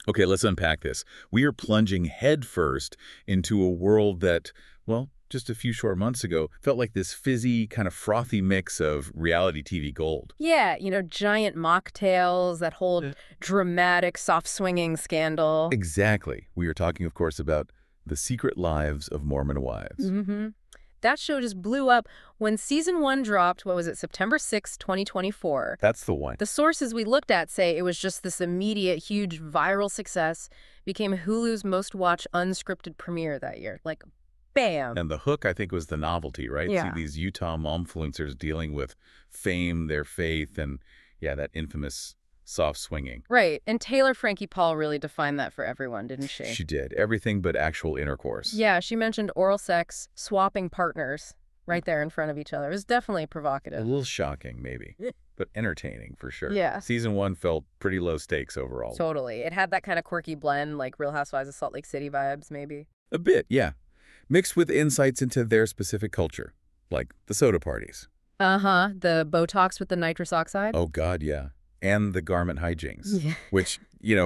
Okay, let's unpack this. We are plunging headfirst into a world that, well, just a few short months ago, felt like this fizzy, kind of frothy mix of reality TV gold. Yeah, giant mocktails, that whole dramatic, soft-swinging scandal. Exactly. We are talking, of course, about The Secret Lives of Mormon Wives. Mm-hmm. That show just blew up when season 1 dropped, what was it, September 6, 2024. That's the one. The sources we looked at say it was just this immediate, huge viral success, became Hulu's most watched unscripted premiere that year. Like, bam! And the hook, I think, was the novelty, right? Yeah. See these Utah momfluencers dealing with fame, their faith, and, yeah, that infamous soft swinging. Right, and Taylor Frankie Paul really defined that for everyone, didn't she? She did. Everything but actual intercourse. Yeah, she mentioned oral sex, swapping partners right there in front of each other. It was definitely A provocative. little shocking, maybe, but entertaining for sure. Yeah. Season 1 felt pretty low stakes overall. Totally. It had that kind of quirky blend, like Real Housewives of Salt Lake City vibes, maybe. A bit, yeah. Mixed with insights into their specific culture, like the soda parties. Uh-huh. The Botox with the nitrous oxide. Oh, God, yeah. And the garment hijinks, Yeah. which,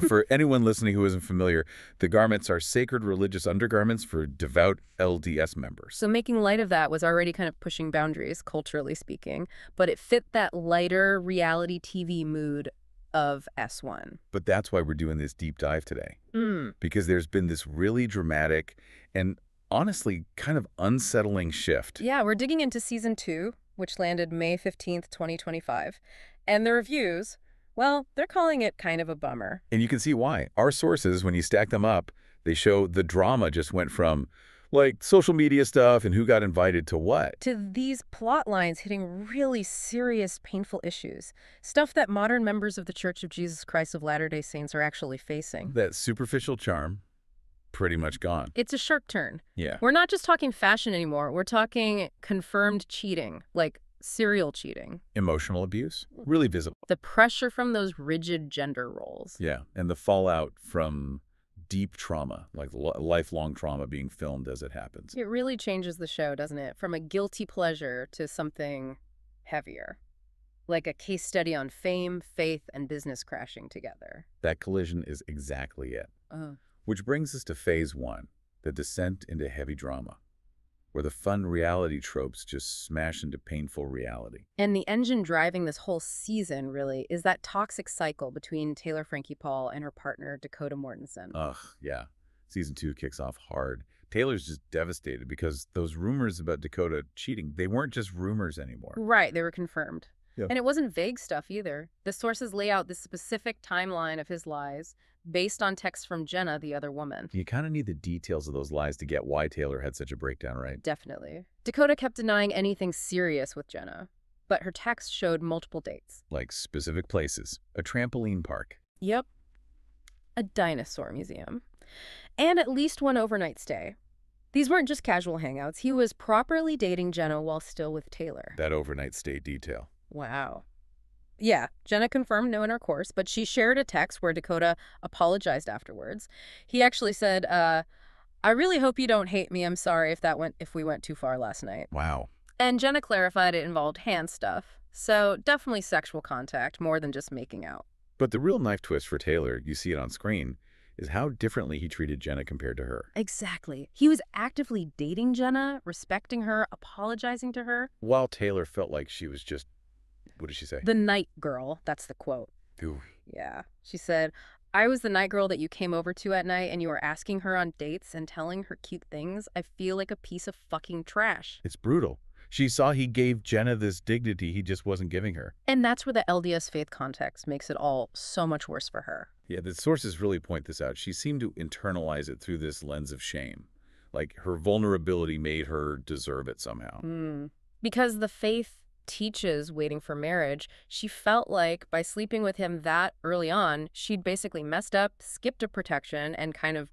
for anyone listening who isn't familiar, the garments are sacred religious undergarments for devout LDS members. So making light of that was already kind of pushing boundaries, culturally speaking, but it fit that lighter reality TV mood of S1. But that's why we're doing this deep dive today, because there's been this really dramatic and honestly kind of unsettling shift. Yeah, we're digging into season 2, which landed May 15th, 2025. And the reviews, well, they're calling it kind of a bummer. And you can see why. Our sources, when you stack them up, they show the drama just went from, like, social media stuff and who got invited to what. To these plot lines hitting really serious, painful issues. Stuff that modern members of the Church of Jesus Christ of Latter-day Saints are actually facing. That superficial charm, pretty much gone. It's a sharp turn. Yeah. We're not just talking fashion anymore. We're talking confirmed cheating, like serial cheating. Emotional abuse, really visible. The pressure from those rigid gender roles. Yeah, and the fallout from deep trauma, like lifelong trauma being filmed as it happens. It really changes the show, doesn't it? From a guilty pleasure to something heavier. Like a case study on fame, faith, and business crashing together. That collision is exactly it. Which brings us to phase 1, the descent into heavy drama, where the fun reality tropes just smash into painful reality. And the engine driving this whole season, really, is that toxic cycle between Taylor Frankie Paul and her partner, Dakota Mortensen. Ugh, yeah. Season 2 kicks off hard. Taylor's just devastated because those rumors about Dakota cheating, they weren't just rumors anymore. Right, they were confirmed. Yeah. And it wasn't vague stuff either. The sources lay out this specific timeline of his lies based on texts from Jenna, the other woman. You kind of need the details of those lies to get why Taylor had such a breakdown, right? Definitely. Dakota kept denying anything serious with Jenna, but her texts showed multiple dates. Like specific places, a trampoline park. Yep. A dinosaur museum. And at least one overnight stay. These weren't just casual hangouts. He was properly dating Jenna while still with Taylor. That overnight stay detail. Wow. Yeah, Jenna confirmed no intercourse, but she shared a text where Dakota apologized afterwards. He actually said, I really hope you don't hate me. I'm sorry if we went too far last night. Wow. And Jenna clarified it involved hand stuff. So definitely sexual contact, more than just making out. But the real knife twist for Taylor, you see it on screen, is how differently he treated Jenna compared to her. Exactly. He was actively dating Jenna, respecting her, apologizing to her. While Taylor felt like she was just, what did she say? The night girl. That's the quote. Ooh. Yeah. She said, I was the night girl that you came over to at night and you were asking her on dates and telling her cute things. I feel like a piece of fucking trash. It's brutal. She saw he gave Jenna this dignity he just wasn't giving her. And that's where the LDS faith context makes it all so much worse for her. Yeah, the sources really point this out. She seemed to internalize it through this lens of shame. Like her vulnerability made her deserve it somehow. Because the faith teaches waiting for marriage, she felt like by sleeping with him that early on, she'd basically messed up, skipped a protection, and kind of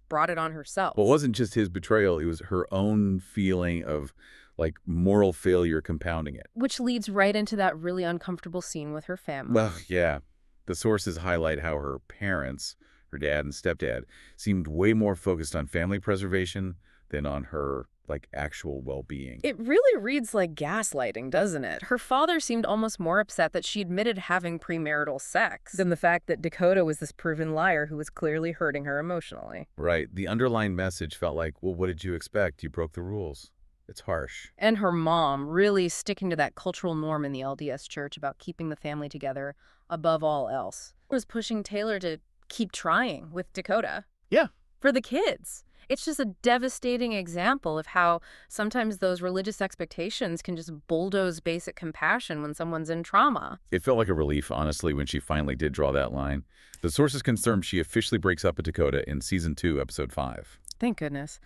brought it on herself. Well, it wasn't just his betrayal. It was her own feeling of, like, moral failure compounding it. Which leads right into that really uncomfortable scene with her family. Well, yeah. The sources highlight how her parents, her dad and stepdad, seemed way more focused on family preservation than on her, like actual well-being. It really reads like gaslighting, doesn't it? Her father seemed almost more upset that she admitted having premarital sex than the fact that Dakota was this proven liar who was clearly hurting her emotionally. Right. The underlying message felt like, well, what did you expect? You broke the rules. It's harsh. And her mom really sticking to that cultural norm in the LDS church about keeping the family together above all else. Was pushing Taylor to keep trying with Dakota. Yeah. For the kids. It's just a devastating example of how sometimes those religious expectations can just bulldoze basic compassion when someone's in trauma. It felt like a relief, honestly, when she finally did draw that line. The sources confirmed she officially breaks up with Dakota in Season 2, Episode 5. Thank goodness.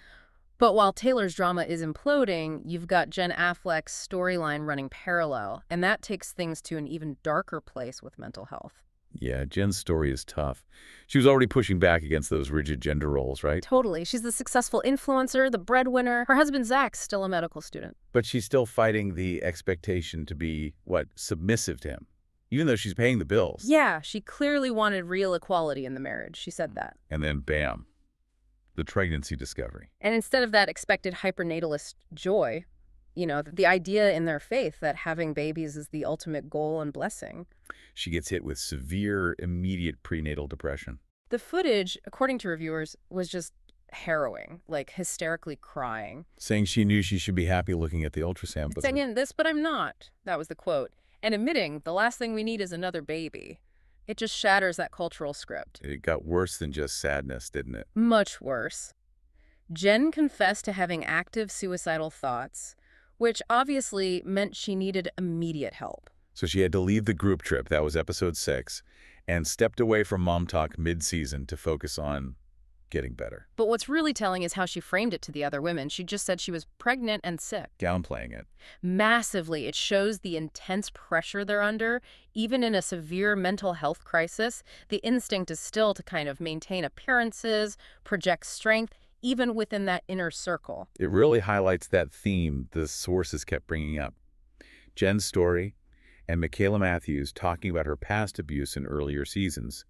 But while Taylor's drama is imploding, you've got Jen Affleck's storyline running parallel, and that takes things to an even darker place with mental health. Yeah, Jen's story is tough. She was already pushing back against those rigid gender roles, right? Totally. She's the successful influencer, the breadwinner. Her husband, Zach's still a medical student. But she's still fighting the expectation to be, submissive to him, even though she's paying the bills. Yeah, she clearly wanted real equality in the marriage. She said that. And then, bam, the pregnancy discovery. And instead of that expected hypernatalist joy, the idea in their faith that having babies is the ultimate goal and blessing. She gets hit with severe, immediate prenatal depression. The footage, according to reviewers, was just harrowing, like hysterically crying. Saying she knew she should be happy looking at the ultrasound. Saying in this, but I'm not. That was the quote. And admitting the last thing we need is another baby. It just shatters that cultural script. It got worse than just sadness, didn't it? Much worse. Jen confessed to having active suicidal thoughts, which obviously meant she needed immediate help. So she had to leave the group trip, that was Episode 6, and stepped away from Mom Talk mid-season to focus on getting better. But what's really telling is how she framed it to the other women. She just said she was pregnant and sick. Downplaying it. Massively. It shows the intense pressure they're under. Even in a severe mental health crisis, the instinct is still to kind of maintain appearances, project strength, even within that inner circle. It really highlights that theme the sources kept bringing up. Jen's story and Michaela Matthews talking about her past abuse in earlier seasons.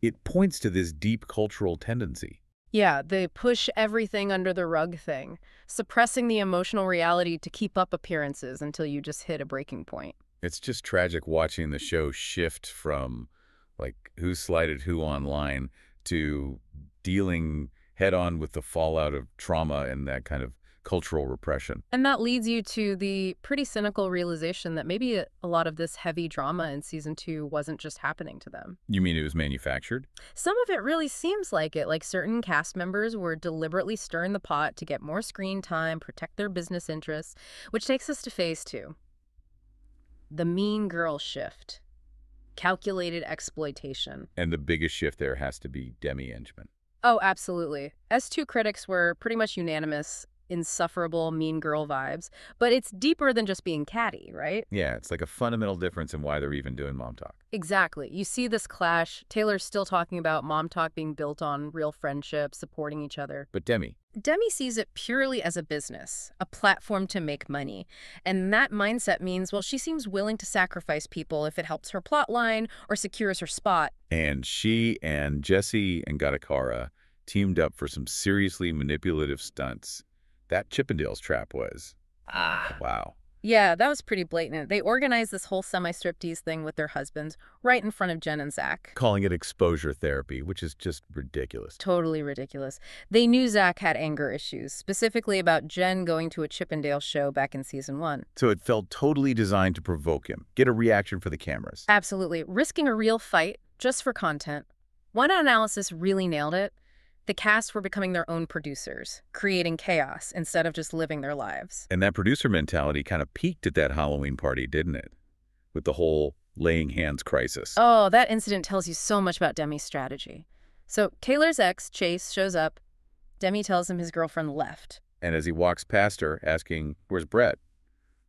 It points to this deep cultural tendency. Yeah, the push everything under the rug thing, suppressing the emotional reality to keep up appearances until you just hit a breaking point. It's just tragic watching the show shift from, who slighted who online to dealing head-on with the fallout of trauma and that kind of cultural repression. And that leads you to the pretty cynical realization that maybe a lot of this heavy drama in Season 2 wasn't just happening to them. You mean it was manufactured? Some of it really seems like it, like certain cast members were deliberately stirring the pot to get more screen time, protect their business interests, which takes us to Phase 2. The mean girl shift. Calculated exploitation. And the biggest shift there has to be Demi Engman. Oh, absolutely. S2 critics were pretty much unanimous. Insufferable mean girl vibes, but it's deeper than just being catty, right? Yeah, it's like a fundamental difference in why they're even doing Mom Talk. Exactly. You see this clash. Taylor's still talking about Mom Talk being built on real friendship, supporting each other. But Demi sees it purely as a business, a platform to make money. And that mindset means, well, she seems willing to sacrifice people if it helps her plot line or secures her spot. And she and Jesse and Gatakara teamed up for some seriously manipulative stunts. That Chippendales trap was. Wow. Yeah, that was pretty blatant. They organized this whole semi-striptease thing with their husbands right in front of Jen and Zach. Calling it exposure therapy, which is just ridiculous. Totally ridiculous. They knew Zach had anger issues, specifically about Jen going to a Chippendales show back in Season 1. So it felt totally designed to provoke him, get a reaction for the cameras. Absolutely. Risking a real fight just for content. One analysis really nailed it. The cast were becoming their own producers, creating chaos instead of just living their lives. And that producer mentality kind of peaked at that Halloween party, didn't it? With the whole laying hands crisis. Oh, that incident tells you so much about Demi's strategy. So Taylor's ex, Chase, shows up. Demi tells him his girlfriend left. And as he walks past her, asking, "Where's Brett?"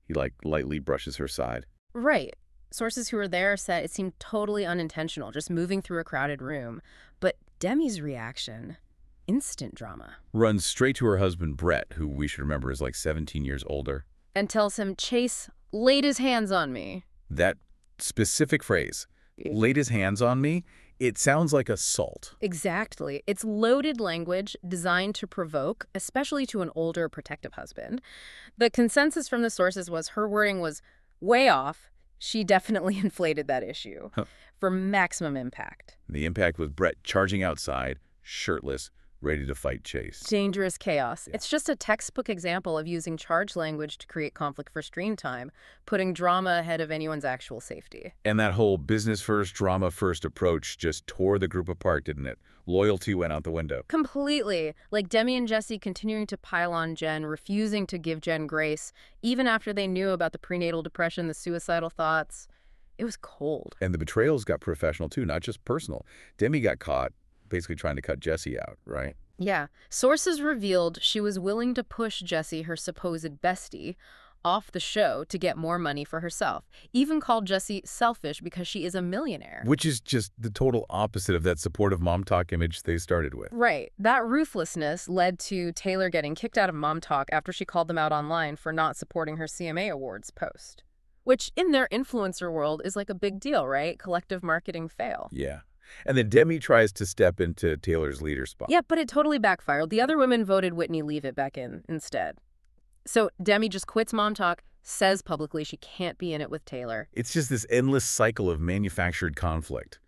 he lightly brushes her side. Right. Sources who were there said it seemed totally unintentional, just moving through a crowded room. But Demi's reaction... instant drama. Runs straight to her husband, Brett, who we should remember is 17 years older. And tells him Chase laid his hands on me. That specific phrase, laid his hands on me, It sounds like assault. Exactly. It's loaded language designed to provoke, especially to an older, protective husband. The consensus from the sources was her wording was way off. She definitely inflated that issue Huh. for maximum impact. The impact was Brett charging outside, shirtless, ready to fight Chase. Dangerous chaos. Yeah. It's just a textbook example of using charged language to create conflict for screen time, putting drama ahead of anyone's actual safety. And that whole business-first, drama-first approach just tore the group apart, didn't it? Loyalty went out the window. Completely. Like Demi and Jesse continuing to pile on Jen, refusing to give Jen grace, even after they knew about the prenatal depression, the suicidal thoughts. It was cold. And the betrayals got professional, too, not just personal. Demi got caught basically trying to cut Jesse out, right? Yeah. Sources revealed she was willing to push Jesse, her supposed bestie, off the show to get more money for herself. Even called Jesse selfish because she is a millionaire. Which is just the total opposite of that supportive mom talk image they started with. Right. That ruthlessness led to Taylor getting kicked out of Mom Talk after she called them out online for not supporting her CMA Awards post. Which, in their influencer world, is like a big deal, right? Collective marketing fail. Yeah. And then Demi tries to step into Taylor's leader spot. Yeah, but it totally backfired. The other women voted Whitney Leavitt back in instead. So Demi just quits Mom Talk, says publicly she can't be in it with Taylor. It's just this endless cycle of manufactured conflict,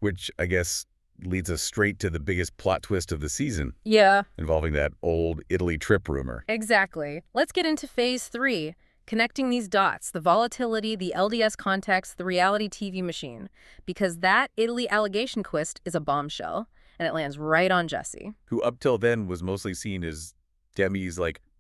which I guess leads us straight to the biggest plot twist of the season. Yeah. Involving that old Italy trip rumor. Exactly. Let's get into phase 3. Connecting these dots, the volatility, the LDS context, the reality TV machine. Because that Italy allegation twist is a bombshell, and it lands right on Jesse. Who up till then was mostly seen as Demi's,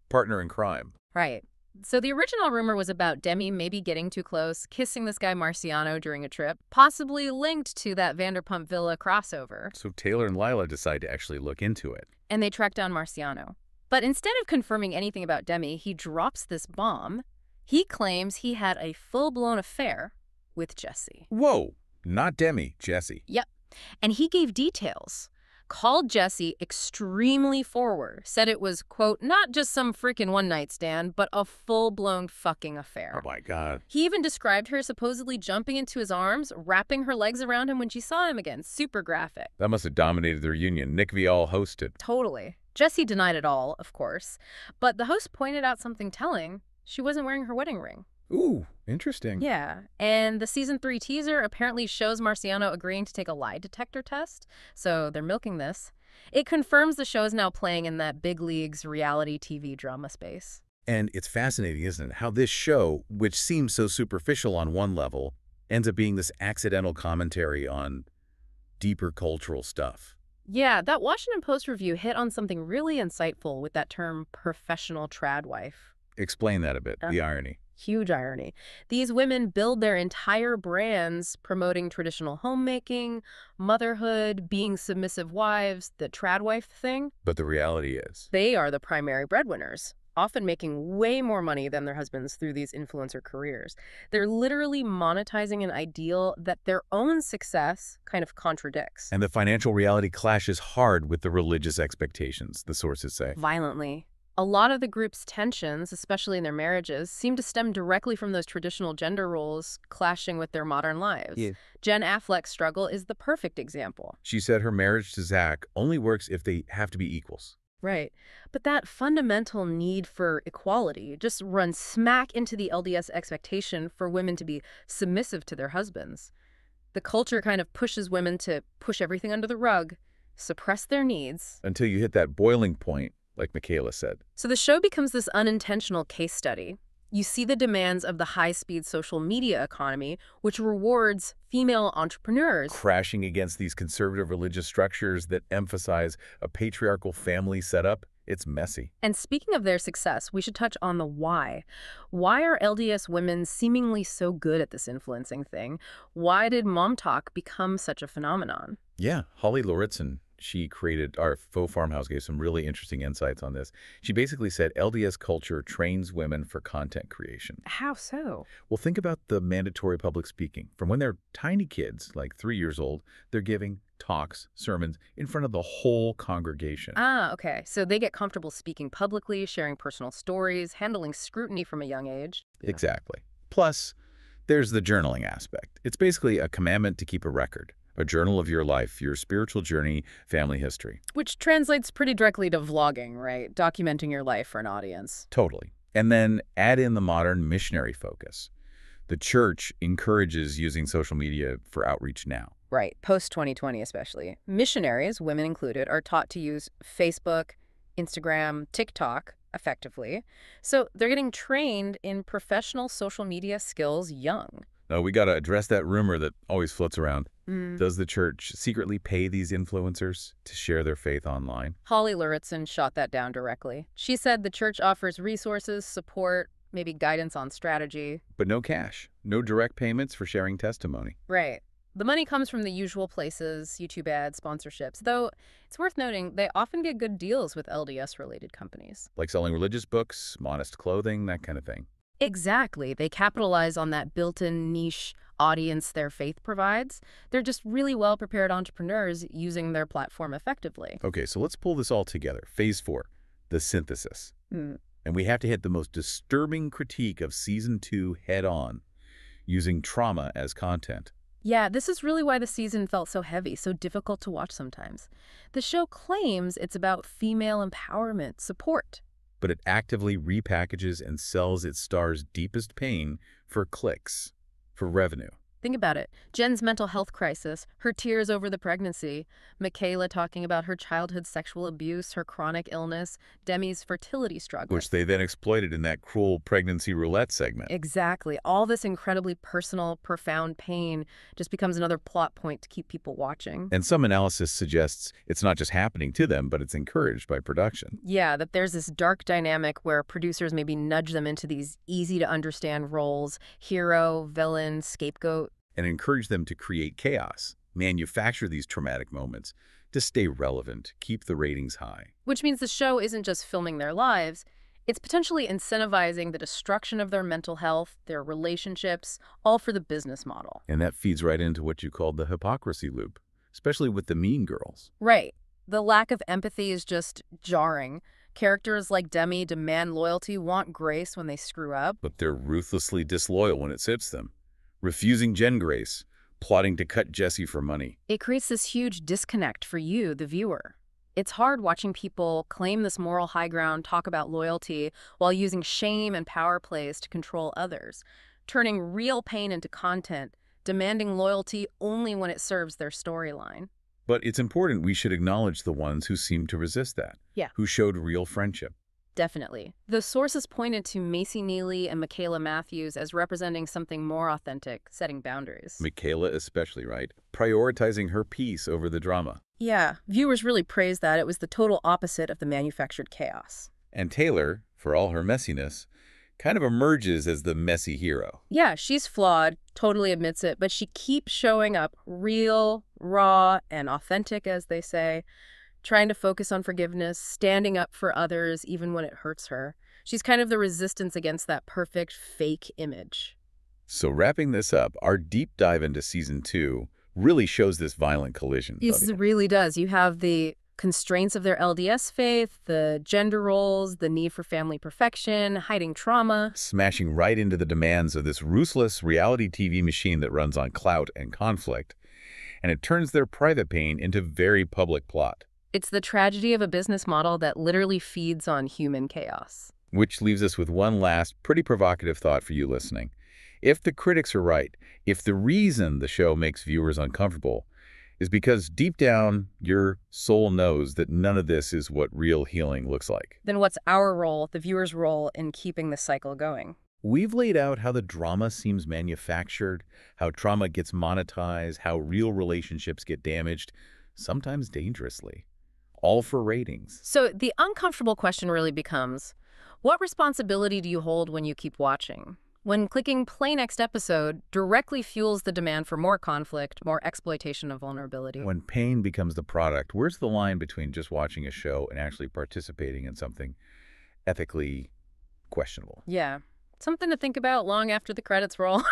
partner in crime. Right. So the original rumor was about Demi maybe getting too close, kissing this guy Marciano during a trip, possibly linked to that Vanderpump Villa crossover. So Taylor and Lila decide to actually look into it. And they track down Marciano. But instead of confirming anything about Demi, he drops this bomb. He claims he had a full-blown affair with Jesse. Whoa! Not Demi, Jesse. Yep. And he gave details. Called Jesse extremely forward. Said it was, quote, not just some freaking one-night stand, but a full-blown fucking affair. Oh my God. He even described her supposedly jumping into his arms, wrapping her legs around him when she saw him again. Super graphic. That must have dominated their union. Nick Viall hosted. Totally. Jesse denied it all, of course. But the host pointed out something telling. She wasn't wearing her wedding ring. Ooh, interesting. Yeah, and the season 3 teaser apparently shows Marciano agreeing to take a lie detector test, so they're milking this. It confirms the show is now playing in that big leagues reality TV drama space. And it's fascinating, isn't it, how this show, which seems so superficial on one level, ends up being this accidental commentary on deeper cultural stuff. Yeah, that Washington Post review hit on something really insightful with that term professional trad wife. Explain that a bit, the irony. Huge irony. These women build their entire brands promoting traditional homemaking, motherhood, being submissive wives, the trad wife thing. But the reality is, They are the primary breadwinners, often making way more money than their husbands through these influencer careers. They're literally monetizing an ideal that their own success kind of contradicts. and the financial reality clashes hard with the religious expectations, the sources say. Violently. A lot of the group's tensions, especially in their marriages, seem to stem directly from those traditional gender roles clashing with their modern lives. Yeah. Jen Affleck's struggle is the perfect example. She said her marriage to Zach only works if they have to be equals. Right. But that fundamental need for equality just runs smack into the LDS expectation for women to be submissive to their husbands. The culture kind of pushes women to push everything under the rug, suppress their needs. Until you hit that boiling point, like Michaela said. So the show becomes this unintentional case study. You see the demands of the high-speed social media economy, which rewards female entrepreneurs. Crashing against these conservative religious structures that emphasize a patriarchal family setup, it's messy. And speaking of their success, we should touch on the why. Why are LDS women seemingly so good at this influencing thing? Why did Mom Talk become such a phenomenon? Yeah, Holly Lauritzen, she created our Faux Farmhouse, gave some really interesting insights on this. She basically said LDS culture trains women for content creation. How so? Well, think about the mandatory public speaking. From when they're tiny kids, like 3 years old, they're giving talks, sermons, in front of the whole congregation. Ah, okay. So they get comfortable speaking publicly, sharing personal stories, handling scrutiny from a young age. Exactly. Plus, there's the journaling aspect. It's basically a commandment to keep a record, A journal of your life, your spiritual journey, family history. Which translates pretty directly to vlogging, right? Documenting your life for an audience. Totally. And then add in the modern missionary focus. The church encourages using social media for outreach now. Right, post-2020 especially. Missionaries, women included, are taught to use Facebook, Instagram, TikTok effectively. So they're getting trained in professional social media skills young. Now, we got to address that rumor that always floats around. Mm. Does the church secretly pay these influencers to share their faith online? Holly Luritson shot that down directly. She said the church offers resources, support, maybe guidance on strategy. But no cash, no direct payments for sharing testimony. Right. The money comes from the usual places, YouTube ads, sponsorships, though it's worth noting they often get good deals with LDS-related companies. Like selling religious books, modest clothing, that kind of thing. Exactly. They capitalize on that built-in niche audience their faith provides. They're just really well-prepared entrepreneurs using their platform effectively. Okay, so let's pull this all together. Phase 4, the synthesis. Mm. And we have to hit the most disturbing critique of Season 2 head-on, using trauma as content. Yeah, this is really why the season felt so heavy, so difficult to watch sometimes. The show claims it's about female empowerment, support. But it actively repackages and sells its stars' deepest pain for clicks, for revenue. Think about it. Jen's mental health crisis, her tears over the pregnancy, Michaela talking about her childhood sexual abuse, her chronic illness, Demi's fertility struggle. Which they then exploited in that cruel pregnancy roulette segment. Exactly. All this incredibly personal, profound pain just becomes another plot point to keep people watching. And some analysis suggests it's not just happening to them, but it's encouraged by production. Yeah, that there's this dark dynamic where producers maybe nudge them into these easy-to-understand roles, hero, villain, scapegoat. And encourage them to create chaos, manufacture these traumatic moments to stay relevant, keep the ratings high. Which means the show isn't just filming their lives, it's potentially incentivizing the destruction of their mental health, their relationships, all for the business model. And that feeds right into what you called the hypocrisy loop, especially with the mean girls. Right. The lack of empathy is just jarring. Characters like Demi demand loyalty, want grace when they screw up. But they're ruthlessly disloyal when it suits them. Refusing Jen grace, plotting to cut Jesse for money. It creates this huge disconnect for you, the viewer. It's hard watching people claim this moral high ground, talk about loyalty, while using shame and power plays to control others, turning real pain into content, demanding loyalty only when it serves their storyline. But it's important we should acknowledge the ones who seem to resist that. Yeah. Who showed real friendship. Definitely. The sources pointed to Macy Neely and Michaela Matthews as representing something more authentic, setting boundaries. Michaela especially, right? Prioritizing her peace over the drama. Yeah, viewers really praised that. It was the total opposite of the manufactured chaos. And Taylor, for all her messiness, kind of emerges as the messy hero. Yeah, she's flawed, totally admits it, but she keeps showing up real, raw, and authentic, as they say. Trying to focus on forgiveness, standing up for others even when it hurts her. She's kind of the resistance against that perfect, fake image. So wrapping this up, our deep dive into Season 2 really shows this violent collision. Yes, it really does. You have the constraints of their LDS faith, the gender roles, the need for family perfection, hiding trauma. Smashing right into the demands of this ruthless reality TV machine that runs on clout and conflict. And it turns their private pain into very public plot. It's the tragedy of a business model that literally feeds on human chaos. Which leaves us with one last, pretty provocative thought for you listening. If the critics are right, if the reason the show makes viewers uncomfortable is because deep down your soul knows that none of this is what real healing looks like, then what's our role, the viewer's role, in keeping the cycle going? We've laid out how the drama seems manufactured, how trauma gets monetized, how real relationships get damaged, sometimes dangerously. All for ratings. So the uncomfortable question really becomes, what responsibility do you hold when you keep watching? When clicking play next episode directly fuels the demand for more conflict, more exploitation of vulnerability. When pain becomes the product, where's the line between just watching a show and actually participating in something ethically questionable? Yeah, something to think about long after the credits roll.